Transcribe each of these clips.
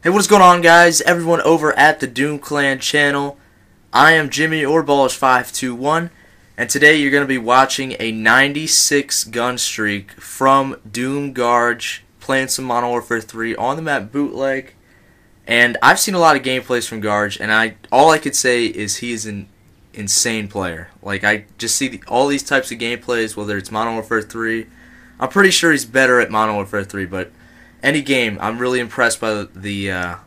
Hey, what is going on, guys? Everyone over at the Doom Clan channel. I am Jimmy, or Ballers521, and today you're going to be watching a 96 gun streak from DooM Garge, playing some Modern Warfare 3 on the map Bootleg. And I've seen a lot of gameplays from Garge, and all I could say is he is an insane player. Like, I just see all these types of gameplays, whether it's Modern Warfare 3. I'm pretty sure he's better at Modern Warfare 3, but any game, I'm really impressed by the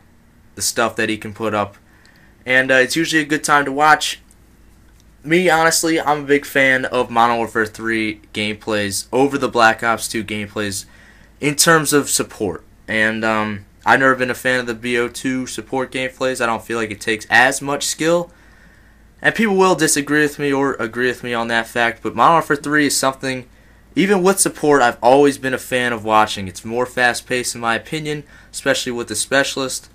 stuff that he can put up, and it's usually a good time to watch. Me, honestly, I'm a big fan of Modern Warfare 3 gameplays over the Black Ops 2 gameplays in terms of support, and I've never been a fan of the BO2 support gameplays. I don't feel like it takes as much skill, and people will disagree with me or agree with me on that fact, but Modern Warfare 3 is something, even with support, I've always been a fan of watching. It's more fast-paced in my opinion, especially with the specialist.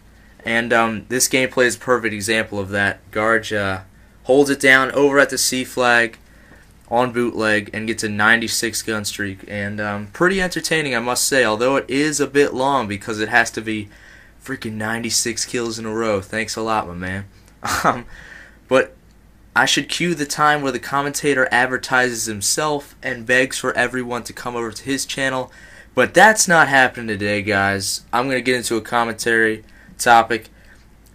And this gameplay is a perfect example of that. Garge holds it down over at the C flag on Bootleg and gets a 96 gun streak. And pretty entertaining, I must say, although it is a bit long because it has to be freaking 96 kills in a row. Thanks a lot, my man. But I should cue the time where the commentator advertises himself and begs for everyone to come over to his channel, but that's not happening today, guys. I'm going to get into a commentary topic,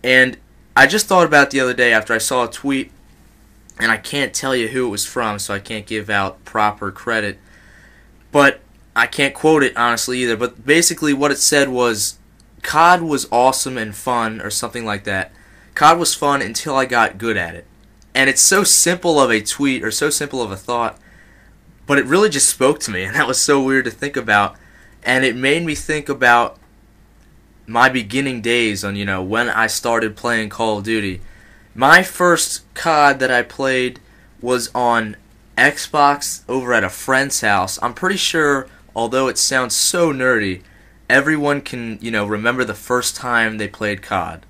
and I just thought about it the other day after I saw a tweet, and I can't tell you who it was from, so I can't give out proper credit, but I can't quote it honestly either, but basically what it said was, COD was awesome and fun, or something like that. COD was fun until I got good at it. And it's so simple of a tweet, or so simple of a thought, but it really just spoke to me, and that was so weird to think about. And it made me think about my beginning days on, when I started playing Call of Duty. My first COD that I played was on Xbox over at a friend's house. I'm pretty sure, although it sounds so nerdy, everyone can, remember the first time they played COD.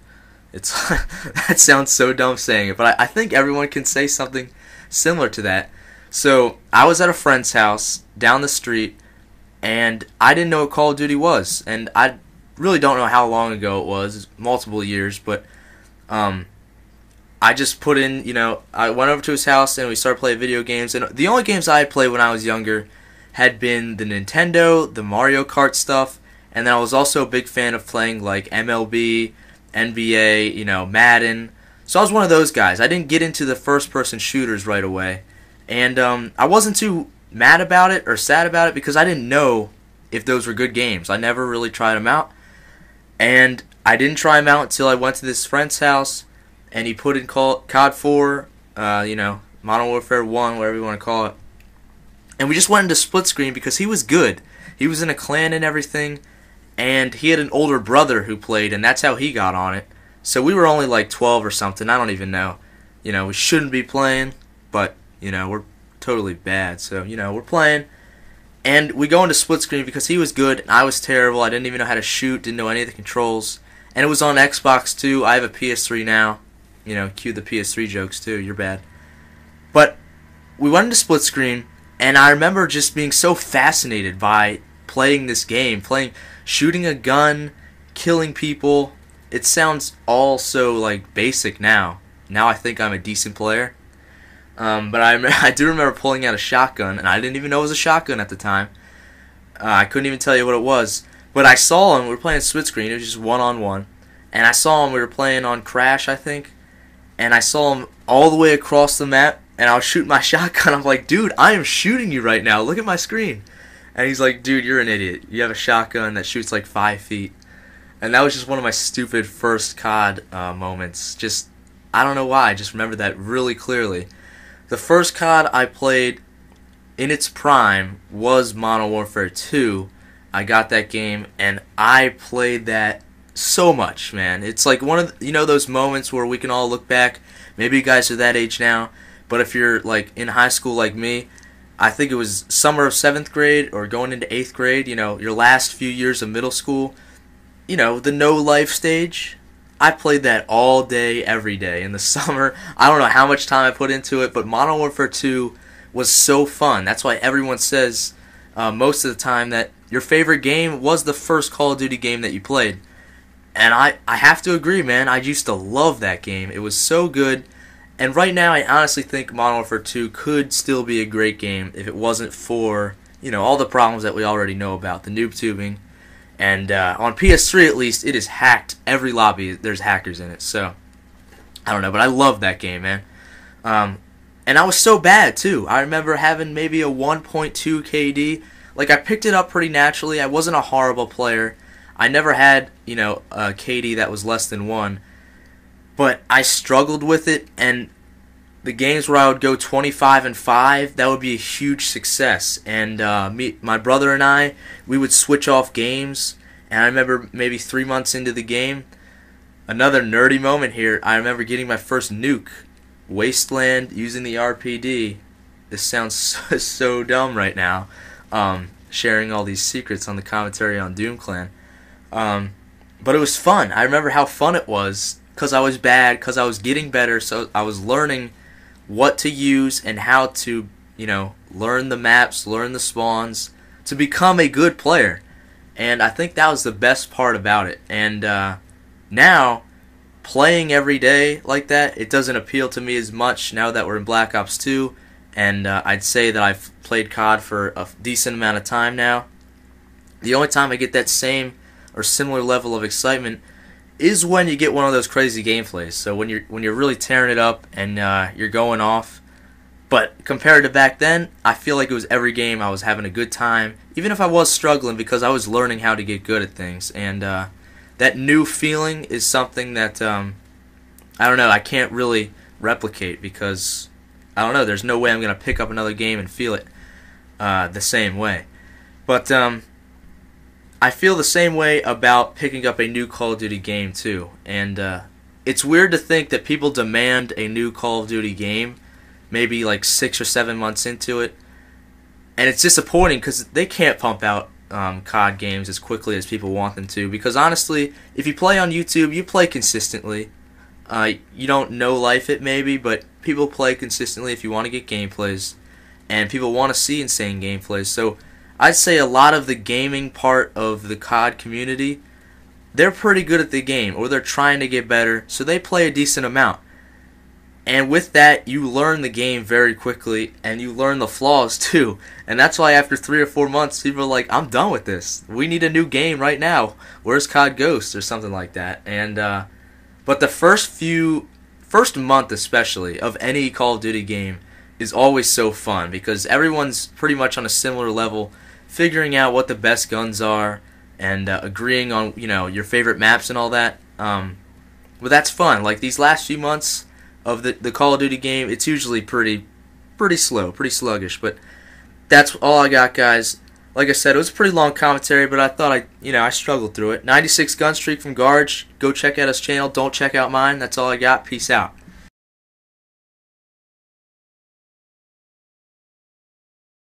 That sounds so dumb saying it, but I think everyone can say something similar to that. So I was at a friend's house down the street, and I didn't know what Call of Duty was, and I really don't know how long ago it was, multiple years, but I just put in, I went over to his house and we started playing video games, and the only games I had played when I was younger had been the Nintendo, the Mario Kart stuff, and then I was also a big fan of playing like MLB, NBA, Madden. So I was one of those guys. I didn't get into the first-person shooters right away. And I wasn't too mad about it or sad about it because I didn't know if those were good games. I never really tried them out. And I didn't try them out until I went to this friend's house, and he put in COD 4, Modern Warfare 1, whatever you want to call it. And we just went into split screen because he was good. He was in a clan and everything. And he had an older brother who played, and that's how he got on it. So we were only like 12 or something. I don't even know. We shouldn't be playing, but, we're totally bad. So, we're playing. And we go into split screen because he was good, and I was terrible. I didn't even know how to shoot, didn't know any of the controls. And it was on Xbox too. I have a PS3 now. Cue the PS3 jokes too. You're bad. But we went into split screen, and I remember just being so fascinated by playing this game, shooting a gun, killing people. It sounds all so like basic now. Now I think I'm a decent player. But I do remember pulling out a shotgun, and I didn't even know it was a shotgun at the time. I couldn't even tell you what it was. But I saw him. We were playing split screen. It was just one-on-one. And I saw him. We were playing on Crash, I think. And I saw him all the way across the map, and I was shooting my shotgun. I'm like, dude, I am shooting you right now. Look at my screen. And he's like, dude, you're an idiot. You have a shotgun that shoots like 5 feet. And that was just one of my stupid first COD moments. Just, I don't know why. I just remember that really clearly. The first COD I played in its prime was Modern Warfare 2. I got that game, and I played that so much, man. It's like one of those moments where we can all look back. Maybe you guys are that age now, but if you're like in high school like me, I think it was summer of 7th grade or going into 8th grade, your last few years of middle school, the no-life stage. I played that all day, every day in the summer. I don't know how much time I put into it, but Modern Warfare 2 was so fun. That's why everyone says most of the time that your favorite game was the first Call of Duty game that you played. And I have to agree, man. I used to love that game. It was so good. And right now, I honestly think Modern Warfare 2 could still be a great game if it wasn't for, all the problems that we already know about. The noob tubing. And on PS3, at least, it is hacked. Every lobby, there's hackers in it. So, I don't know. But I love that game, man. And I was so bad, too. I remember having maybe a 1.2 KD. Like, I picked it up pretty naturally. I wasn't a horrible player. I never had, a KD that was less than 1. But I struggled with it, and the games where I would go 25-5, that would be a huge success. And my brother and I, we would switch off games. And I remember maybe 3 months into the game, another nerdy moment here, I remember getting my first nuke. Wasteland using the RPD. This sounds so dumb right now. Sharing all these secrets on the commentary on Doom Clan. But it was fun. I remember how fun it was because I was bad, because I was getting better, so I was learning what to use and how to, learn the maps, learn the spawns, to become a good player. And I think that was the best part about it. And now, playing every day like that, it doesn't appeal to me as much now that we're in Black Ops 2. And I'd say that I've played COD for a decent amount of time now. The only time I get that same or similar level of excitement is when you get one of those crazy gameplays. So when you're really tearing it up and you're going off. But compared to back then, I feel like it was every game I was having a good time, even if I was struggling, because I was learning how to get good at things. And that new feeling is something that I don't know, I can't really replicate, because I don't know, there's no way I'm gonna pick up another game and feel it the same way. But I feel the same way about picking up a new Call of Duty game too. And it's weird to think that people demand a new Call of Duty game maybe like 6 or 7 months into it, and it's disappointing because they can't pump out COD games as quickly as people want them to. Because honestly, if you play on YouTube, you play consistently. You don't know life it maybe, but people play consistently if you want to get gameplays, and people want to see insane gameplays. So I'd say a lot of the gaming part of the COD community, they're pretty good at the game, or they're trying to get better, so they play a decent amount. And with that, you learn the game very quickly, and you learn the flaws too. And that's why after 3 or 4 months, people are like, I'm done with this. We need a new game right now. Where's COD Ghost? Or something like that. And but the first month especially of any Call of Duty game is always so fun, because everyone's pretty much on a similar level, figuring out what the best guns are, and agreeing on your favorite maps and all that. But that's fun. Like these last few months of the Call of Duty game, it's usually pretty slow, pretty sluggish. But that's all I got, guys. Like I said, it was a pretty long commentary, but I thought I struggled through it. 96 GUNSTREAK from Garge. Go check out his channel. Don't check out mine. That's all I got. Peace out.